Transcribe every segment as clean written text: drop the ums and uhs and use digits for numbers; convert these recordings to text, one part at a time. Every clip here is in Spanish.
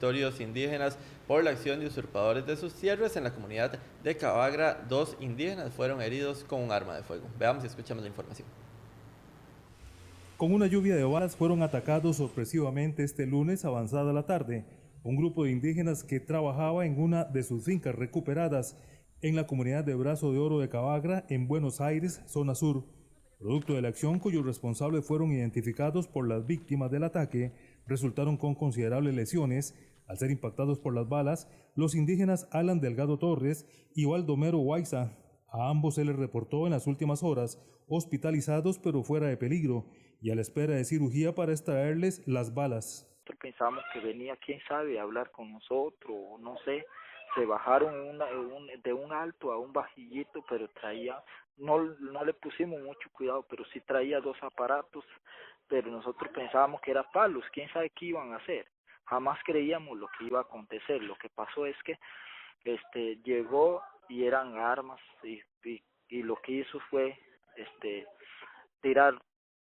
territorios indígenas por la acción de usurpadores de sus tierras. En la comunidad de Cabagra, 2 indígenas fueron heridos con un arma de fuego. Veamos y escuchamos la información. Con una lluvia de balas fueron atacados sorpresivamente este lunes avanzada la tarde un grupo de indígenas que trabajaba en una de sus fincas recuperadas en la comunidad de Brazo de Oro de Cabagra, en Buenos Aires, zona sur. Producto de la acción, cuyos responsables fueron identificados por las víctimas del ataque, resultaron con considerables lesiones. Al ser impactados por las balas, los indígenas Alan Delgado Torres y Baldomero Huayza. A ambos se les reportó en las últimas horas hospitalizados pero fuera de peligro y a la espera de cirugía para extraerles las balas. Pensábamos que venía, quién sabe, a hablar con nosotros, o no sé, se bajaron de un alto a un bajillito, pero traía, no le pusimos mucho cuidado, pero sí traía 2 aparatos, pero nosotros pensábamos que eran palos, quién sabe qué iban a hacer, jamás creíamos lo que iba a acontecer. Lo que pasó es que llegó y eran armas y lo que hizo fue tirar,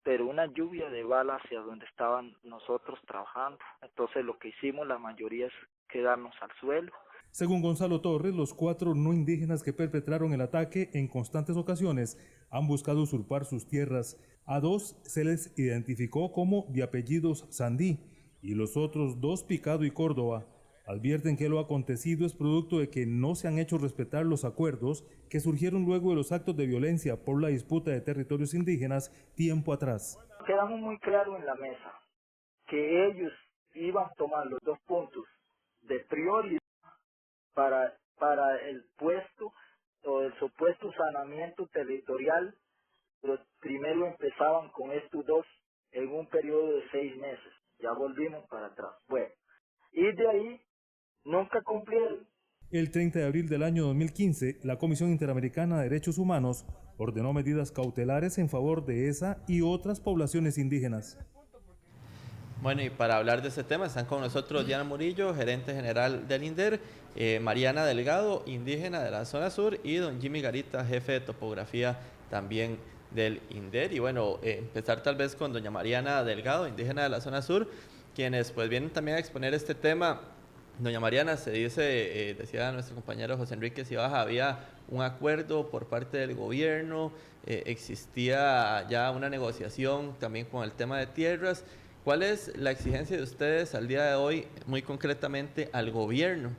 pero una lluvia de balas hacia donde estaban nosotros trabajando. Entonces lo que hicimos la mayoría es quedarnos al suelo. Según Gonzalo Torres, los 4 no indígenas que perpetraron el ataque en constantes ocasiones han buscado usurpar sus tierras. A 2 se les identificó como de apellidos Sandí y los otros 2 Picado y Córdoba. Advierten que lo acontecido es producto de que no se han hecho respetar los acuerdos que surgieron luego de los actos de violencia por la disputa de territorios indígenas tiempo atrás. Quedamos muy claro en la mesa que ellos iban a tomar los 2 puntos de prioridad para el puesto o el supuesto saneamiento territorial. Pero primero empezaban con estos 2 en un periodo de 6 meses. Ya volvimos para atrás. Bueno, y de ahí nunca cumplieron. El 30 de abril del año 2015, la Comisión Interamericana de Derechos Humanos ordenó medidas cautelares en favor de esa y otras poblaciones indígenas. Bueno, y para hablar de este tema están con nosotros Diana Murillo, gerente general del INDER, Mariana Delgado, indígena de la zona sur, y don Jimmy Garita, jefe de topografía también del INDER. Y bueno, empezar tal vez con doña Mariana Delgado, indígena de la zona sur, quienes pues vienen también a exponer este tema. Doña Mariana, se dice, decía nuestro compañero José Enrique Cibaja, había un acuerdo por parte del gobierno, existía ya una negociación también con el tema de tierras. ¿Cuál es la exigencia de ustedes al día de hoy, muy concretamente al gobierno,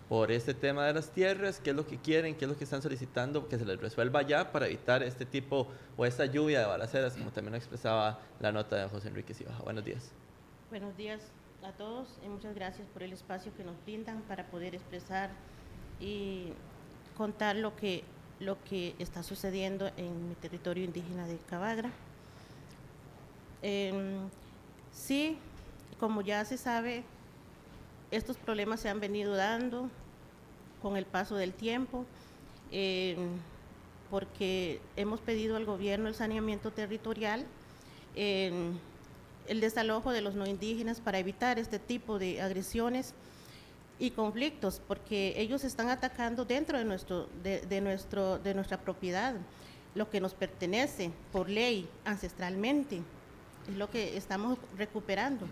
por este tema de las tierras? ¿Qué es lo que quieren? ¿Qué es lo que están solicitando que se les resuelva ya para evitar este tipo o esta lluvia de balaceras, como también lo expresaba la nota de José Enrique Cibaja? Buenos días. Buenos días a todos y muchas gracias por el espacio que nos brindan para poder expresar y contar lo que está sucediendo en mi territorio indígena de Cabagra. Sí, como ya se sabe, estos problemas se han venido dando con el paso del tiempo, porque hemos pedido al gobierno el saneamiento territorial, el desalojo de los no indígenas para evitar este tipo de agresiones y conflictos, porque ellos están atacando dentro de nuestra propiedad, lo que nos pertenece por ley ancestralmente, es lo que estamos recuperando.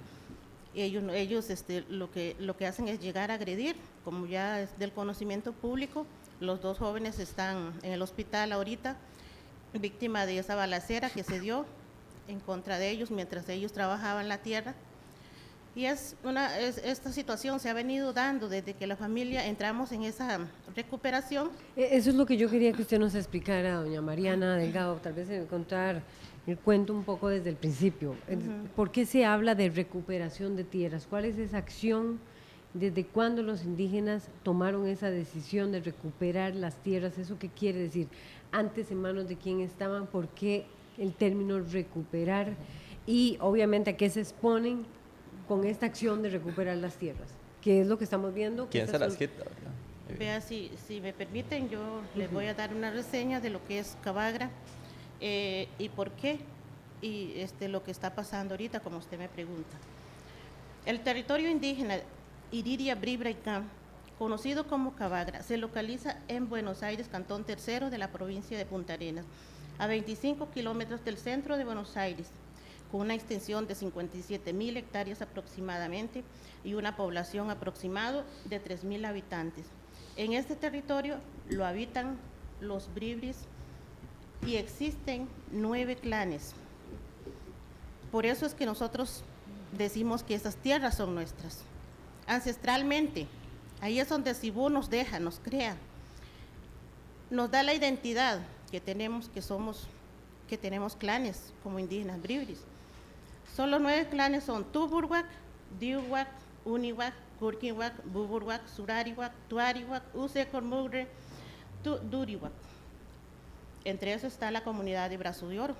Ellos lo que hacen es llegar a agredir, como ya es del conocimiento público. Los 2 jóvenes están en el hospital ahorita, víctima de esa balacera que se dio en contra de ellos mientras ellos trabajaban la tierra. Y esta situación se ha venido dando desde que la familia entramos en esa recuperación. Eso es lo que yo quería que usted nos explicara, doña Mariana Delgado, tal vez contar el cuento un poco desde el principio. ¿Por qué se habla de recuperación de tierras? ¿Cuál es esa acción? ¿Desde cuándo los indígenas tomaron esa decisión de recuperar las tierras? ¿Eso qué quiere decir? ¿Antes en manos de quién estaban? ¿Por qué el término recuperar? Y obviamente a qué se exponen con esta acción de recuperar las tierras, que es lo que estamos viendo. ¿Quién se las quita? Vea, si me permiten, yo les voy a dar una reseña de lo que es Cabagra y por qué, y lo que está pasando ahorita, como usted me pregunta. El territorio indígena Iriria Bribraicán, conocido como Cabagra, se localiza en Buenos Aires, Cantón Tercero de la provincia de Punta Arenas, a 25 kilómetros del centro de Buenos Aires, con una extensión de 57.000 hectáreas aproximadamente y una población aproximada de 3.000 habitantes. En este territorio lo habitan los bribris y existen 9 clanes. Por eso es que nosotros decimos que esas tierras son nuestras. Ancestralmente, ahí es donde Cibú nos deja, nos crea, nos da la identidad que tenemos, que tenemos clanes como indígenas bribris. Son los 9 clanes, son Tuburwak, Diuwak, Uniwak, Kurkinwak, Buburwak, Surariwak, Tuariwak, Usecormugre, Duriwak. Entre eso está la comunidad de Brazo de Oro,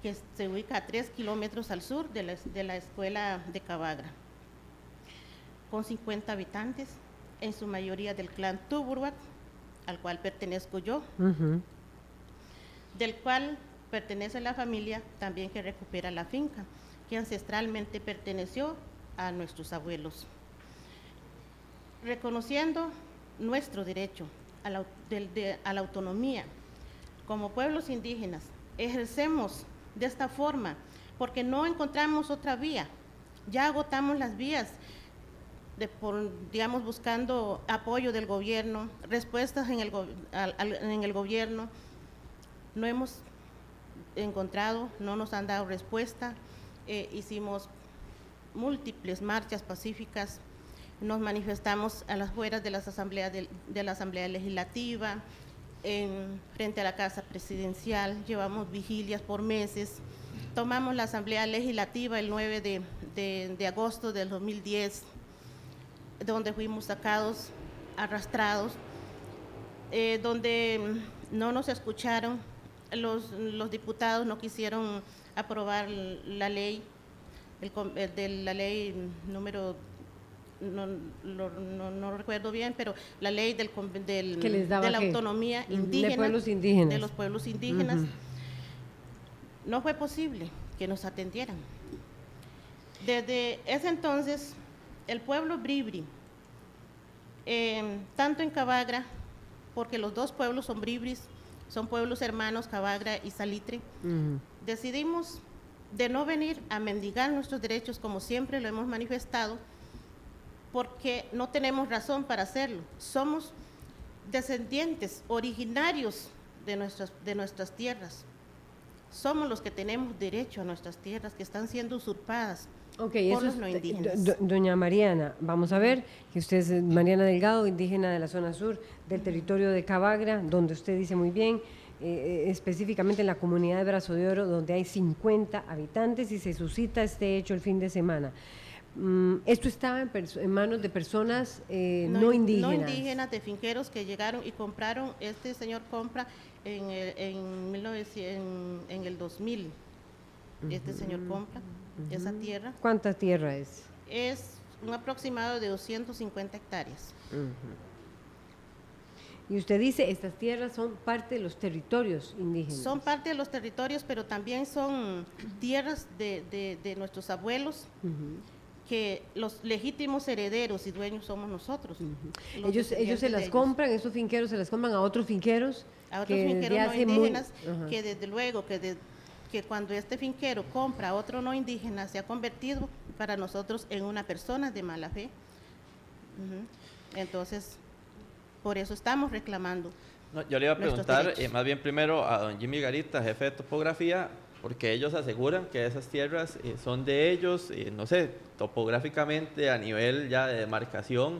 que se ubica a 3 kilómetros al sur de la escuela de Cabagra, con 50 habitantes, en su mayoría del clan Tuburwak, al cual pertenezco yo, del cual pertenece la familia también que recupera la finca, que ancestralmente perteneció a nuestros abuelos. Reconociendo nuestro derecho a la autonomía como pueblos indígenas, ejercemos de esta forma porque no encontramos otra vía. Ya agotamos las vías, digamos, buscando apoyo del gobierno, respuestas en el gobierno. No hemos encontrado, no nos han dado respuesta. Hicimos múltiples marchas pacíficas, nos manifestamos a las afueras de las asambleas de la Asamblea Legislativa, frente a la Casa Presidencial, llevamos vigilias por meses, tomamos la Asamblea Legislativa el 9 de agosto del 2010, donde fuimos sacados, arrastrados, donde no nos escucharon, los diputados no quisieron aprobar la ley, la ley número, no recuerdo bien, pero la ley de la autonomía indígena, de los pueblos indígenas. No fue posible que nos atendieran. Desde ese entonces, el pueblo bribri, tanto en Cabagra, porque los dos pueblos son bribris, son pueblos hermanos, Cabagra y Salitre, decidimos de no venir a mendigar nuestros derechos como siempre lo hemos manifestado, porque no tenemos razón para hacerlo. Somos descendientes originarios de nuestras tierras. Somos los que tenemos derecho a nuestras tierras que están siendo usurpadas por los no indígenas. Doña Mariana, vamos a ver que usted es Mariana Delgado, indígena de la zona sur del territorio de Cabagra, donde usted dice muy bien, específicamente en la comunidad de Brazo de Oro, donde hay 50 habitantes y se suscita este hecho el fin de semana. Esto estaba en manos de personas no indígenas. No indígenas, de finqueros que llegaron y compraron, este señor compra en el 2000, este señor compra esa tierra. ¿Cuánta tierra es? Es un aproximado de 250 hectáreas. Y usted dice, estas tierras son parte de los territorios indígenas. Son parte de los territorios, pero también son tierras de nuestros abuelos, que los legítimos herederos y dueños somos nosotros. Ellos se las compran, esos finqueros se las compran a otros finqueros. A otros finqueros no indígenas, que desde luego, que cuando este finquero compra a otro no indígena, se ha convertido para nosotros en una persona de mala fe. Entonces, por eso estamos reclamando. No, yo le iba a preguntar, más bien primero a don Jimmy Garita, jefe de topografía, porque ellos aseguran que esas tierras son de ellos, no sé, topográficamente a nivel ya de demarcación,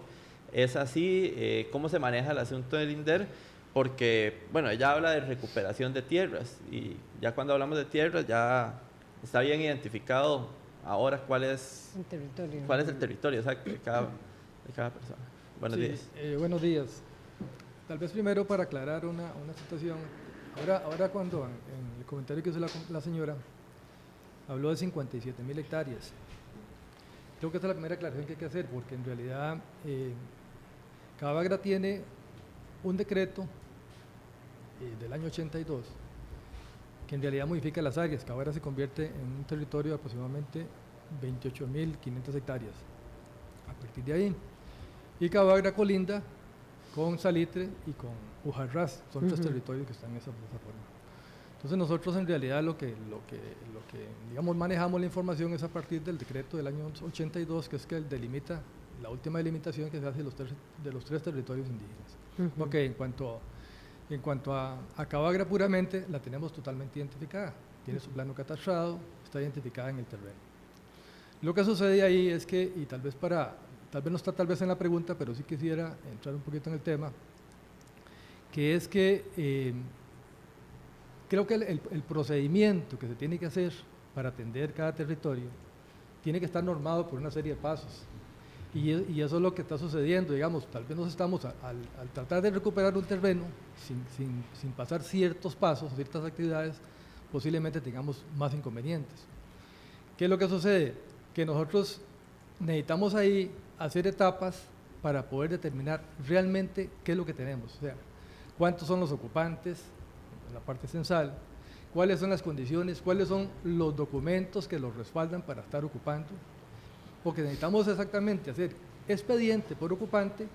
es así. ¿Cómo se maneja el asunto del INDER? Porque, bueno, ella habla de recuperación de tierras, y ya cuando hablamos de tierras ya está bien identificado ahora cuál es el territorio exacto de cada persona. Buenos días. Buenos días. Tal vez primero para aclarar una situación. Ahora cuando en el comentario que hizo la señora habló de 57.000 hectáreas, creo que esa es la primera aclaración que hay que hacer, porque en realidad Cabagra tiene un decreto del año 82 que en realidad modifica las áreas. Cabagra se convierte en un territorio de aproximadamente 28.500 hectáreas a partir de ahí, y Cabagra colinda con Salitre y con Ujarrás, son tres territorios que están en esa plataforma. Entonces nosotros en realidad lo que digamos, manejamos la información es a partir del decreto del año 82, que es que delimita, la última delimitación que se hace de los tres territorios indígenas. Ok, en cuanto a Cavagra puramente, la tenemos totalmente identificada, tiene su plano catastrado, está identificada en el terreno. Lo que sucede ahí es que, y tal vez no está tal vez en la pregunta, pero sí quisiera entrar un poquito en el tema, que es que creo que el procedimiento que se tiene que hacer para atender cada territorio tiene que estar normado por una serie de pasos. Y eso es lo que está sucediendo, digamos, tal vez nos estamos, al tratar de recuperar un terreno, sin pasar ciertos pasos, ciertas actividades, posiblemente tengamos más inconvenientes. ¿Qué es lo que sucede? Que nosotros necesitamos ahí hacer etapas para poder determinar realmente qué es lo que tenemos, o sea, cuántos son los ocupantes, en la parte censal, cuáles son las condiciones, cuáles son los documentos que los respaldan para estar ocupando, porque necesitamos exactamente hacer expediente por ocupante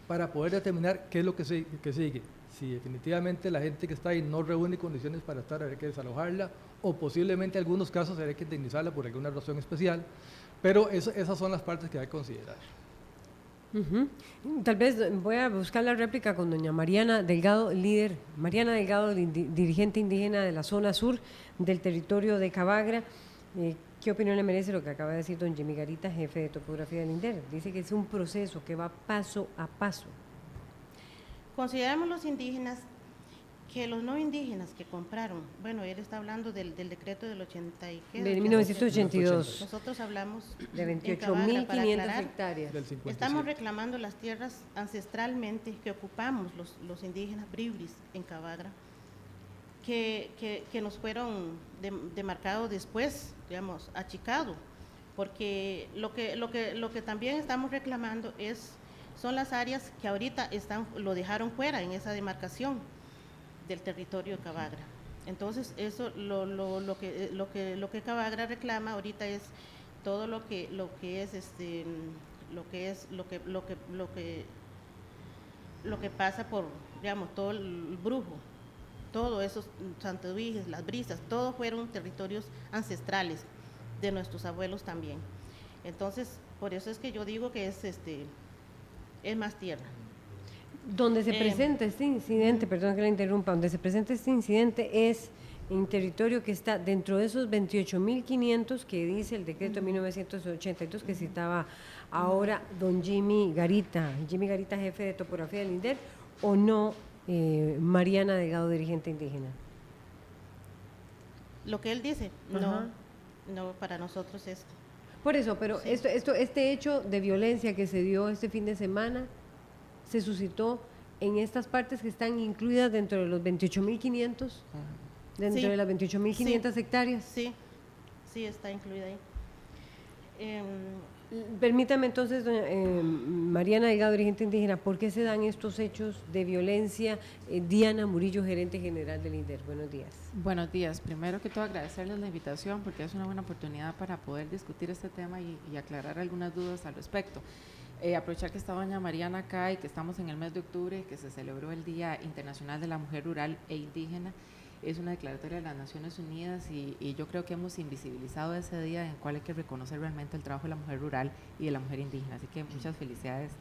para poder determinar qué es lo que sigue. Si definitivamente la gente que está ahí no reúne condiciones para estar, habrá que desalojarla, o posiblemente en algunos casos habrá que indemnizarla por alguna razón especial, pero esas son las partes que hay que considerar. Tal vez voy a buscar la réplica con doña Mariana Delgado, dirigente indígena de la zona sur del territorio de Cavagra. ¿Qué opinión le merece lo que acaba de decir don Jimmy Garita, jefe de topografía del INDER? Dice que es un proceso que va paso a paso. Consideramos los indígenas que los no indígenas que compraron, bueno, él está hablando del decreto del 80 y qué, de 1982. Nosotros hablamos de 28.500 hectáreas. Estamos reclamando las tierras ancestralmente que ocupamos los indígenas bribris en Cavagra, que nos fueron demarcados después, digamos, achicado, porque lo que también estamos reclamando son las áreas que ahorita lo dejaron fuera en esa demarcación del territorio de Cavagra. Entonces eso lo que Cavagra reclama ahorita es todo lo que pasa por, digamos, todo el Brujo, todos esos Santaduiges, las Brisas, todos fueron territorios ancestrales de nuestros abuelos también. Entonces, por eso es que yo digo que es más tierra. Donde se presenta este incidente, perdón que la interrumpa, donde se presenta este incidente es en territorio que está dentro de esos 28.500 que dice el decreto de 1982 que citaba ahora don Jimmy Garita, jefe de topografía del INDER, o no, Mariana Delgado, dirigente indígena. Lo que él dice, no, para nosotros es... Por eso, pero sí. Este hecho de violencia que se dio este fin de semana se suscitó en estas partes que están incluidas dentro de los 28.500, dentro de las 28.500 hectáreas. Sí, está incluida ahí. Permítame entonces, Mariana Delgado, dirigente indígena, ¿por qué se dan estos hechos de violencia? Diana Murillo, gerente general del INDER, buenos días. Buenos días. Primero que todo agradecerles la invitación porque es una buena oportunidad para poder discutir este tema y aclarar algunas dudas al respecto. Aprovechar que está doña Mariana acá y que estamos en el mes de octubre, que se celebró el Día Internacional de la Mujer Rural e Indígena. Es una declaratoria de las Naciones Unidas y yo creo que hemos invisibilizado ese día en el cual hay que reconocer realmente el trabajo de la mujer rural y de la mujer indígena. Así que muchas felicidades,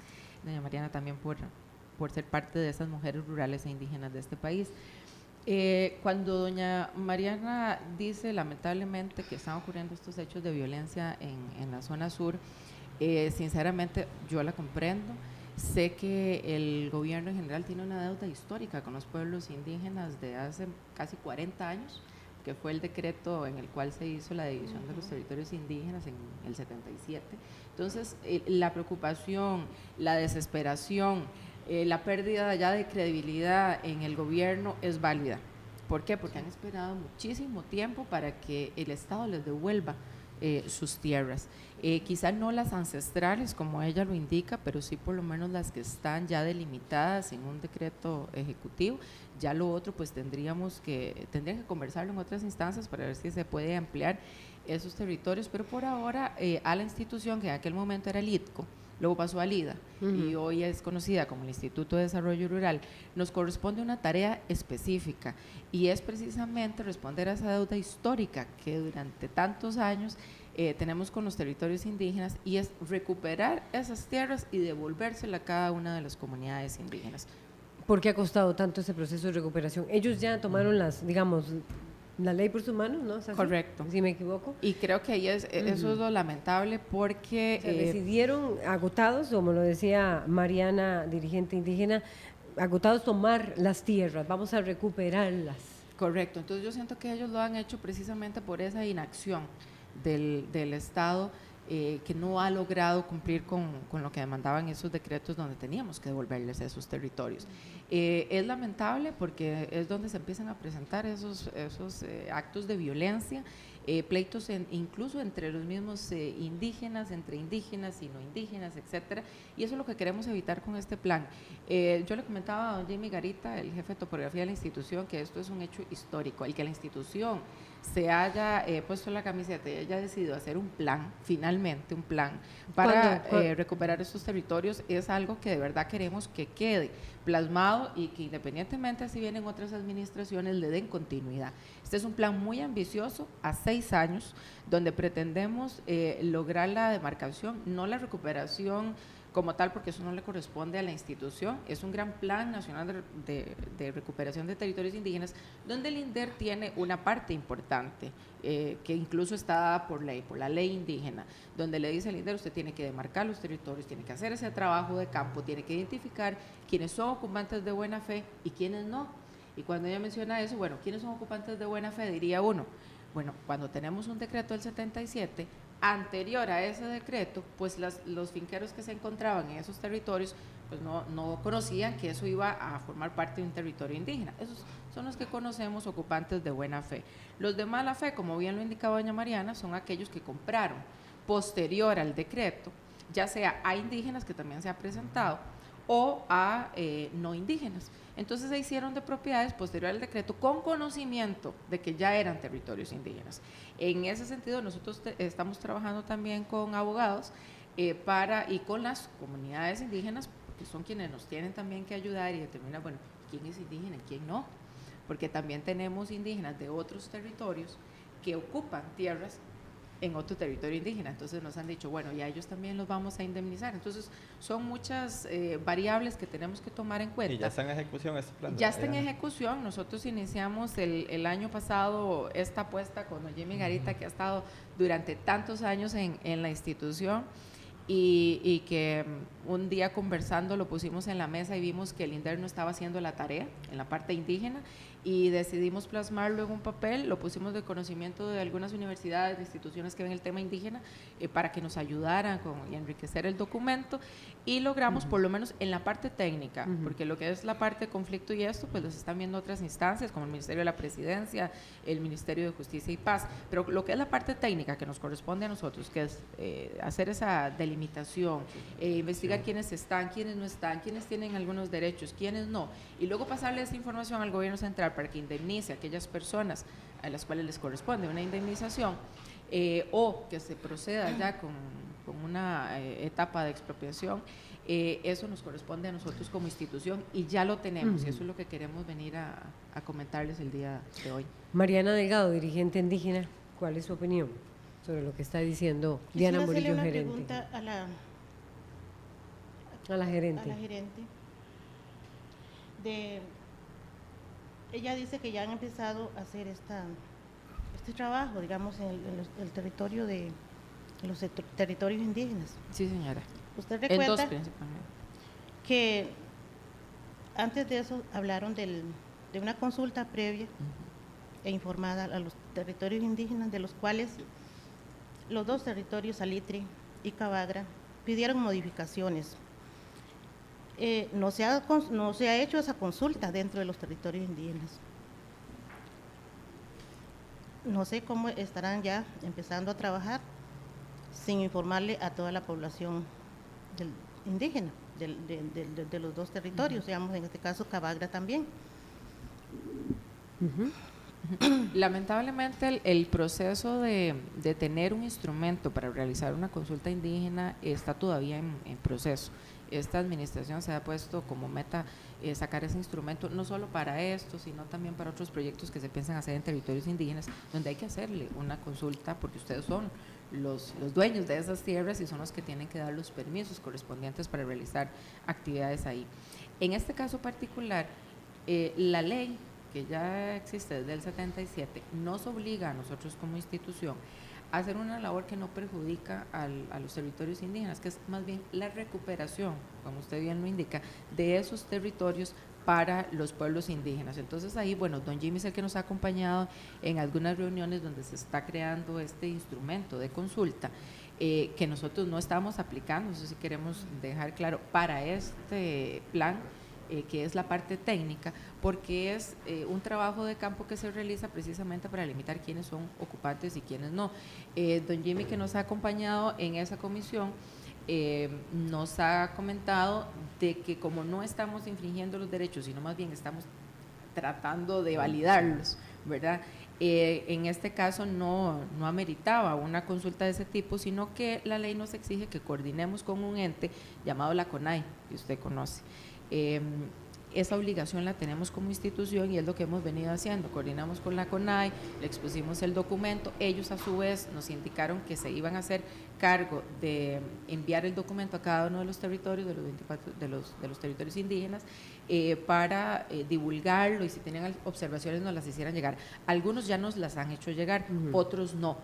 doña Mariana, también por ser parte de esas mujeres rurales e indígenas de este país. Cuando doña Mariana dice lamentablemente que están ocurriendo estos hechos de violencia en la zona sur, sinceramente yo la comprendo. Sé que el gobierno en general tiene una deuda histórica con los pueblos indígenas de hace casi 40 años, que fue el decreto en el cual se hizo la división de los territorios indígenas en el 77. Entonces, la preocupación, la desesperación, la pérdida ya de credibilidad en el gobierno es válida. ¿Por qué? Porque han esperado muchísimo tiempo para que el Estado les devuelva sus tierras. Quizás no las ancestrales como ella lo indica, pero sí por lo menos las que están ya delimitadas en un decreto ejecutivo. Ya lo otro pues tendrían que conversarlo en otras instancias para ver si se puede ampliar esos territorios, pero por ahora a la institución que en aquel momento era el ITCO, luego pasó a LIDA y hoy es conocida como el Instituto de Desarrollo Rural, nos corresponde una tarea específica y es precisamente responder a esa deuda histórica que durante tantos años tenemos con los territorios indígenas, y es recuperar esas tierras y devolvérselas a cada una de las comunidades indígenas. ¿Por qué ha costado tanto ese proceso de recuperación? Ellos ya tomaron la ley por sus manos, ¿no? Correcto. Si me equivoco. Y creo que ahí eso es lo lamentable porque… O sea, decidieron, agotados, como lo decía Mariana, dirigente indígena, agotados tomar las tierras, vamos a recuperarlas. Correcto, entonces yo siento que ellos lo han hecho precisamente por esa inacción del Estado, que no ha logrado cumplir con lo que demandaban esos decretos donde teníamos que devolverles esos territorios. Es lamentable porque es donde se empiezan a presentar esos actos de violencia, pleitos incluso entre los mismos indígenas, entre indígenas y no indígenas, etcétera, y eso es lo que queremos evitar con este plan. Yo le comentaba a don Jimmy Garita, el jefe de topografía de la institución, que esto es un hecho histórico, el que la institución se haya puesto la camiseta y haya decidido hacer un plan, finalmente un plan para recuperar estos territorios, es algo que de verdad queremos que quede plasmado y que independientemente si vienen otras administraciones le den continuidad. Este es un plan muy ambicioso a 6 años donde pretendemos lograr la demarcación, no la recuperación como tal, porque eso no le corresponde a la institución. Es un gran plan nacional de recuperación de territorios indígenas, donde el INDER tiene una parte importante, que incluso está dada por ley, por la ley indígena, donde le dice al INDER, usted tiene que demarcar los territorios, tiene que hacer ese trabajo de campo, tiene que identificar quiénes son ocupantes de buena fe y quiénes no. Y cuando ella menciona eso, bueno, ¿quiénes son ocupantes de buena fe? Diría uno, bueno, cuando tenemos un decreto del 77, anterior a ese decreto, pues los finqueros que se encontraban en esos territorios, pues no conocían que eso iba a formar parte de un territorio indígena. Esos son los que conocemos ocupantes de buena fe. Los de mala fe, como bien lo indicaba doña Mariana, son aquellos que compraron posterior al decreto, ya sea a indígenas, que también se ha presentado, o a no indígenas. Entonces se hicieron de propiedades posterior al decreto con conocimiento de que ya eran territorios indígenas. En ese sentido nosotros estamos trabajando también con abogados y con las comunidades indígenas, porque son quienes nos tienen también que ayudar y determinar, bueno, quién es indígena y quién no, porque también tenemos indígenas de otros territorios que ocupan tierras en otro territorio indígena. Entonces nos han dicho, bueno, y a ellos también los vamos a indemnizar. Entonces son muchas variables que tenemos que tomar en cuenta. ¿Y ya está en ejecución este plan? Ya está en ejecución. Nosotros iniciamos el año pasado esta apuesta con don Jimmy Garita, que ha estado durante tantos años en la institución, y que un día conversando lo pusimos en la mesa y vimos que el INDER no estaba haciendo la tarea en la parte indígena, y decidimos plasmarlo en un papel, lo pusimos de conocimiento de algunas universidades, de instituciones que ven el tema indígena, para que nos ayudaran y enriquecer el documento, y logramos por lo menos en la parte técnica, porque lo que es la parte de conflicto y esto, pues los están viendo otras instancias como el Ministerio de la Presidencia, el Ministerio de Justicia y Paz, pero lo que es la parte técnica que nos corresponde a nosotros, que es hacer esa delimitación, investigar quiénes están, quiénes no están, quiénes tienen algunos derechos, quiénes no, y luego pasarle esa información al gobierno central para que indemnice a aquellas personas a las cuales les corresponde una indemnización, o que se proceda ya con una etapa de expropiación. Eso nos corresponde a nosotros como institución y ya lo tenemos, y eso es lo que queremos venir a comentarles el día de hoy. Mariana Delgado, dirigente indígena, ¿cuál es su opinión sobre lo que está diciendo Diana Murillo, gerente? Quisiera hacerle una pregunta a la gerente. Ella dice que ya han empezado a hacer este trabajo, digamos, en el territorio en los territorios indígenas. Sí, señora. ¿Usted En recuerda dos principalmente. que antes de eso hablaron de una consulta previa e informada a los territorios indígenas, de los cuales los dos territorios, Salitre y Cabagra, pidieron modificaciones? No se ha hecho esa consulta dentro de los territorios indígenas. No sé cómo estarán ya empezando a trabajar sin informarle a toda la población indígena de los dos territorios, digamos, en este caso Cabagra también. Lamentablemente el proceso de tener un instrumento para realizar una consulta indígena está todavía en proceso. Esta administración se ha puesto como meta sacar ese instrumento, no solo para esto, sino también para otros proyectos que se piensan hacer en territorios indígenas, donde hay que hacerle una consulta porque ustedes son los dueños de esas tierras y son los que tienen que dar los permisos correspondientes para realizar actividades ahí. En este caso particular, la ley que ya existe desde el 77 nos obliga a nosotros como institución a hacer una labor que no perjudica a los territorios indígenas, que es más bien la recuperación, como usted bien lo indica, de esos territorios para los pueblos indígenas. Entonces ahí, bueno, don Jimmy es el que nos ha acompañado en algunas reuniones donde se está creando este instrumento de consulta, que nosotros no estamos aplicando, eso sí queremos dejar claro, para este plan, que es la parte técnica, porque es un trabajo de campo que se realiza precisamente para limitar quiénes son ocupantes y quiénes no. Don Jimmy, que nos ha acompañado en esa comisión, nos ha comentado de que como no estamos infringiendo los derechos, sino más bien estamos tratando de validarlos, ¿verdad? En este caso no ameritaba una consulta de ese tipo, sino que la ley nos exige que coordinemos con un ente llamado la CONAI, que usted conoce. Esa obligación la tenemos como institución y es lo que hemos venido haciendo. Coordinamos con la CONAI, le expusimos el documento, ellos a su vez nos indicaron que se iban a hacer cargo de enviar el documento a cada uno de los territorios, de los 24 de los territorios indígenas, para divulgarlo, y si tenían observaciones nos las hicieran llegar. Algunos ya nos las han hecho llegar, otros no.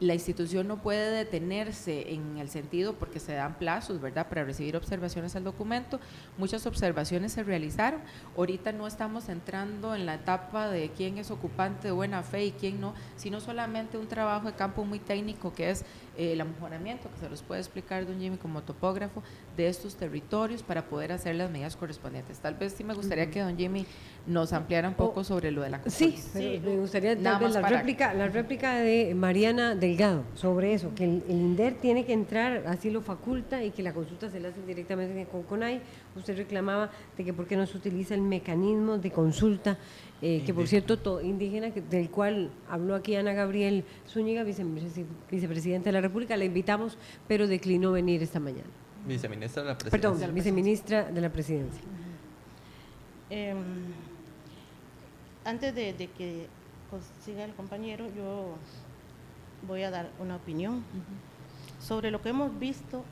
La institución no puede detenerse en el sentido porque se dan plazos, ¿verdad?, para recibir observaciones al documento. Muchas observaciones se realizaron. Ahorita no estamos entrando en la etapa de quién es ocupante de buena fe y quién no, sino solamente un trabajo de campo muy técnico que es el amejoramiento, que se los puede explicar don Jimmy como topógrafo, de estos territorios para poder hacer las medidas correspondientes. Tal vez sí me gustaría que don Jimmy nos ampliara un poco sobre lo de la consulta. Sí, me gustaría tal vez la réplica de Mariana Delgado sobre eso, que el INDER tiene que entrar, así lo faculta, y que la consulta se la hace directamente con CONAI. Usted reclamaba de que por qué no se utiliza el mecanismo de consulta, que por cierto, indígena, del cual habló aquí Ana Gabriel Zúñiga, vicepresidenta de la República. La invitamos, pero declinó venir esta mañana. Viceministra de la Presidencia. Perdón, viceministra de la Presidencia. Antes de que siga el compañero, yo voy a dar una opinión sobre lo que hemos visto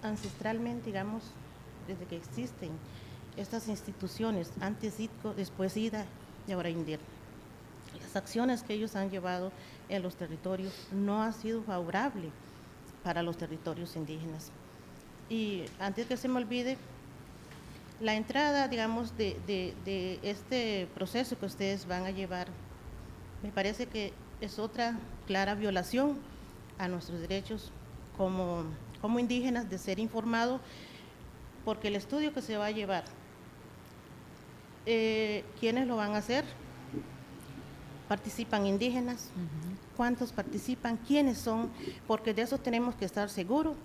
ancestralmente, digamos, desde que existen estas instituciones, antes ITCO, después IDA y ahora INDER. Las acciones que ellos han llevado en los territorios no han sido favorables para los territorios indígenas. Y antes que se me olvide, la entrada, digamos, de este proceso que ustedes van a llevar, me parece que es otra clara violación a nuestros derechos como indígenas de ser informados, porque el estudio que se va a llevar, ¿quiénes lo van a hacer? ¿Participan indígenas? ¿Cuántos participan? ¿Quiénes son? Porque de eso tenemos que estar seguros,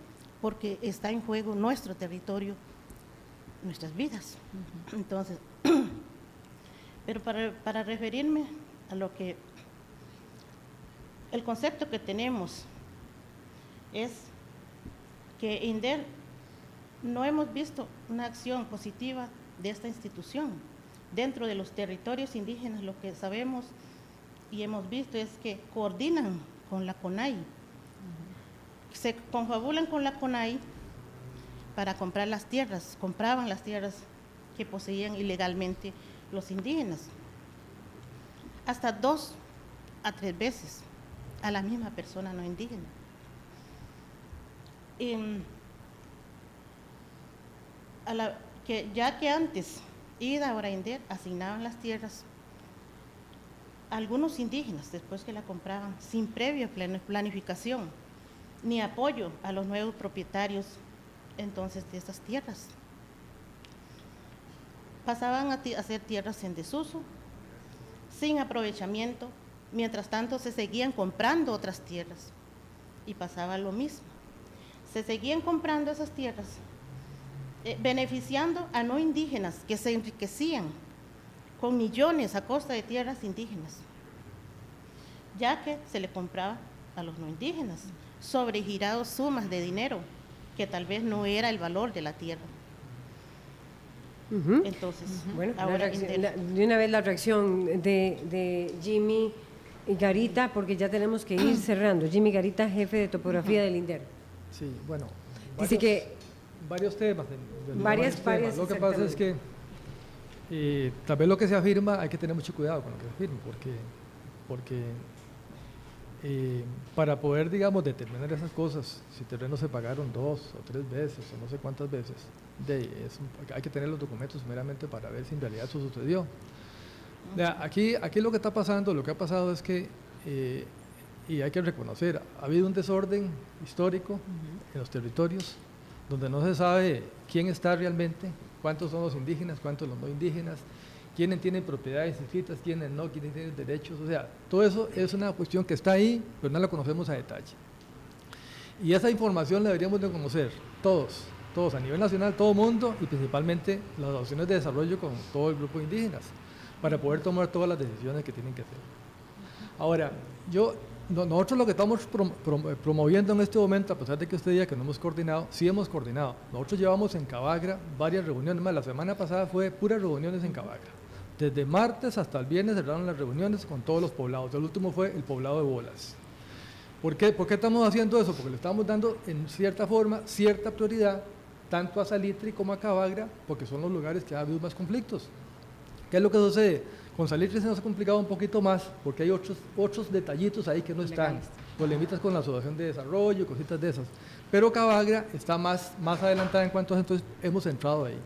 porque está en juego nuestro territorio, nuestras vidas. Entonces, pero para referirme a lo que el concepto que tenemos es que INDER no hemos visto una acción positiva de esta institución dentro de los territorios indígenas. Lo que sabemos y hemos visto es que coordinan con la CONAI, se confabulan con la CONAI para comprar las tierras, compraban las tierras que poseían ilegalmente los indígenas, hasta 2 a 3 veces a la misma persona no indígena. Ya que antes IDA, ahora INDER, asignaban las tierras a algunos indígenas después que la compraban, sin previa planificación ni apoyo a los nuevos propietarios entonces de estas tierras. Pasaban a hacer tierras en desuso, sin aprovechamiento, mientras tanto se seguían comprando otras tierras y pasaba lo mismo. Se seguían comprando esas tierras, beneficiando a no indígenas que se enriquecían con millones a costa de tierras indígenas. ya que se le compraba a los no indígenas, sobregirado sumas de dinero que tal vez no era el valor de la tierra. Entonces, Bueno, ahora de una vez la reacción de Jimmy Garita, porque ya tenemos que ir cerrando. Jimmy Garita, jefe de topografía del INDER. Sí, bueno, Dice que varios temas. varias Lo que pasa es que tal vez lo que se afirma hay que tener mucho cuidado con lo que se afirma, porque para poder, digamos, determinar esas cosas, si terrenos se pagaron 2 o 3 veces o no sé cuántas veces, hay que tener los documentos meramente para ver si en realidad eso sucedió. Aquí lo que está pasando, lo que ha pasado es que, y hay que reconocer, ha habido un desorden histórico en los territorios, donde no se sabe quién está realmente, cuántos son los indígenas, cuántos los no indígenas, quiénes tienen propiedades inscritas, quiénes no, quiénes tienen derechos, o sea, todo eso es una cuestión que está ahí, pero no la conocemos a detalle. Y esa información la deberíamos de conocer todos a nivel nacional, todo el mundo, y principalmente las opciones de desarrollo con todo el grupo de indígenas, para poder tomar todas las decisiones que tienen que hacer. Ahora, nosotros lo que estamos promoviendo en este momento, a pesar de que usted diga que no hemos coordinado, sí hemos coordinado. Nosotros llevamos en Cabagra varias reuniones, más la semana pasada fue puras reuniones en Cabagra. Desde martes hasta el viernes cerraron las reuniones con todos los poblados. El último fue el poblado de Bolas. ¿Por qué estamos haciendo eso? Porque le estamos dando en cierta forma, cierta prioridad, tanto a Salitre como a Cabagra, porque son los lugares que ha habido más conflictos. ¿Qué es lo que sucede? Con Salitre se nos ha complicado un poquito más, porque hay otros detallitos ahí que no están. Problemitas con la asociación de desarrollo, cositas de esas. Pero Cabagra está más adelantada en cuanto a eso, entonces hemos entrado ahí.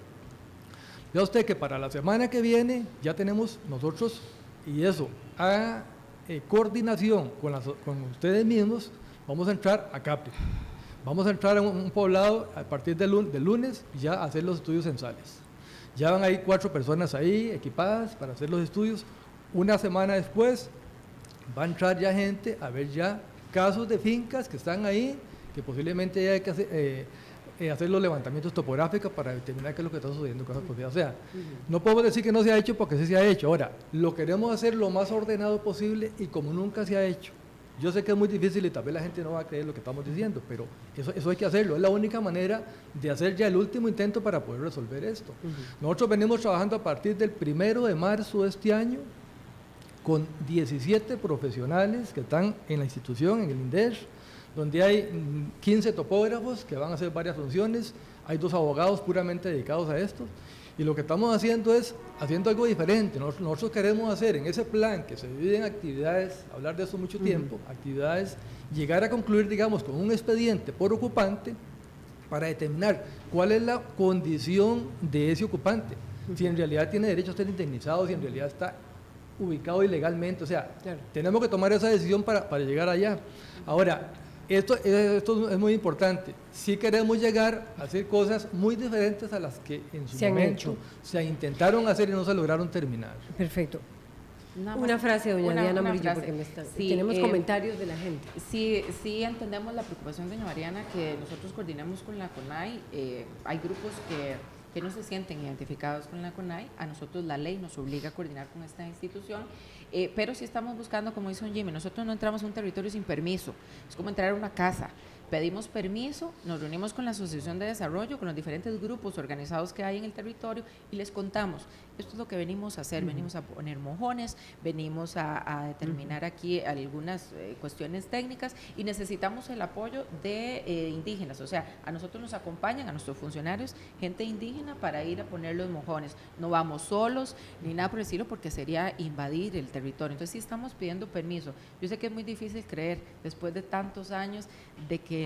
Vea usted que para la semana que viene ya tenemos nosotros, y eso, a coordinación con ustedes mismos, vamos a entrar a Capri. Vamos a entrar a un poblado a partir del lunes y ya a hacer los estudios censales. Ya van ahí 4 personas ahí equipadas para hacer los estudios. Una semana después va a entrar ya gente a ver ya casos de fincas que están ahí, que posiblemente ya hay que hacer los levantamientos topográficos para determinar qué es lo que está sucediendo con esa propiedad. O sea, no podemos decir que no se ha hecho porque sí se ha hecho. Ahora, lo queremos hacer lo más ordenado posible y como nunca se ha hecho. Yo sé que es muy difícil y tal vez la gente no va a creer lo que estamos diciendo, pero eso hay que hacerlo. Es la única manera de hacer ya el último intento para poder resolver esto. Nosotros venimos trabajando a partir del 1 de marzo de este año con 17 profesionales que están en la institución, en el INDER, donde hay 15 topógrafos que van a hacer varias funciones, hay 2 abogados puramente dedicados a esto. Y lo que estamos haciendo es haciendo algo diferente. Nosotros queremos hacer en ese plan que se divide en actividades, hablar de eso mucho tiempo, actividades, llegar a concluir, digamos, con un expediente por ocupante para determinar cuál es la condición de ese ocupante. Si en realidad tiene derecho a ser indemnizado, si en realidad está ubicado ilegalmente. O sea, tenemos que tomar esa decisión para llegar allá. Ahora, esto es muy importante. Si queremos llegar a hacer cosas muy diferentes a las que en su momento se intentaron hacer y no se lograron terminar. Perfecto. Una frase, doña Diana Murillo, porque tenemos comentarios de la gente. Sí entendemos la preocupación de doña Mariana, que nosotros coordinamos con la CONAI. Hay grupos que no se sienten identificados con la CONAI. A nosotros la ley nos obliga a coordinar con esta institución, pero sí estamos buscando, como dice don Jimmy, nosotros no entramos a un territorio sin permiso, es como entrar a una casa. Pedimos permiso, nos reunimos con la Asociación de Desarrollo, con los diferentes grupos organizados que hay en el territorio y les contamos, esto es lo que venimos a hacer, venimos a poner mojones, venimos a determinar aquí algunas cuestiones técnicas y necesitamos el apoyo de indígenas, o sea, a nosotros nos acompañan, a nuestros funcionarios, gente indígena para ir a poner los mojones. No vamos solos ni nada por el estilo porque sería invadir el territorio, entonces sí estamos pidiendo permiso. Yo sé que es muy difícil creer después de tantos años de que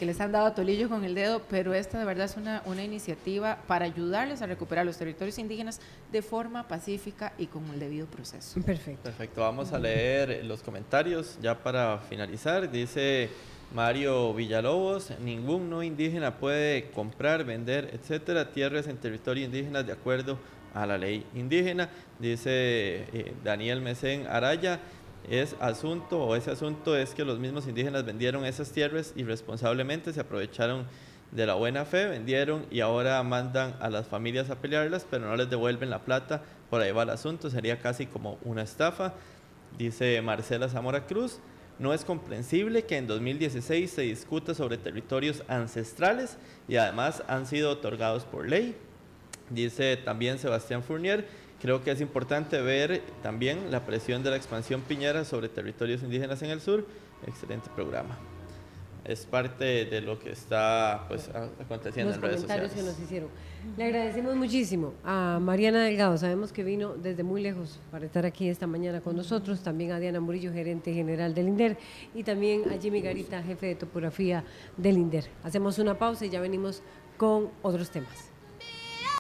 les han dado tolillo con el dedo, pero esta de verdad es una iniciativa para ayudarles a recuperar los territorios indígenas de forma pacífica y con el debido proceso. Perfecto, vamos a leer los comentarios ya para finalizar. Dice Mario Villalobos: ningún no indígena puede comprar, vender, etcétera, tierras en territorio indígena de acuerdo a la ley indígena. Dice Daniel Mesén Araya: ese asunto es que los mismos indígenas vendieron esas tierras irresponsablemente, se aprovecharon de la buena fe, vendieron y ahora mandan a las familias a pelearlas, pero no les devuelven la plata. Por ahí va el asunto, sería casi como una estafa. Dice Marcela Zamora Cruz, no es comprensible que en 2016 se discuta sobre territorios ancestrales y además han sido otorgados por ley. Dice también Sebastián Fournier, creo que es importante ver también la presión de la expansión piñera sobre territorios indígenas en el sur. Excelente programa. Es parte de lo que está pues aconteciendo en redes sociales. Los comentarios que nos hicieron. Le agradecemos muchísimo a Mariana Delgado, sabemos que vino desde muy lejos para estar aquí esta mañana con nosotros, también a Diana Murillo, gerente general del INDER, y también a Jimmy Garita, jefe de topografía del INDER. Hacemos una pausa y ya venimos con otros temas.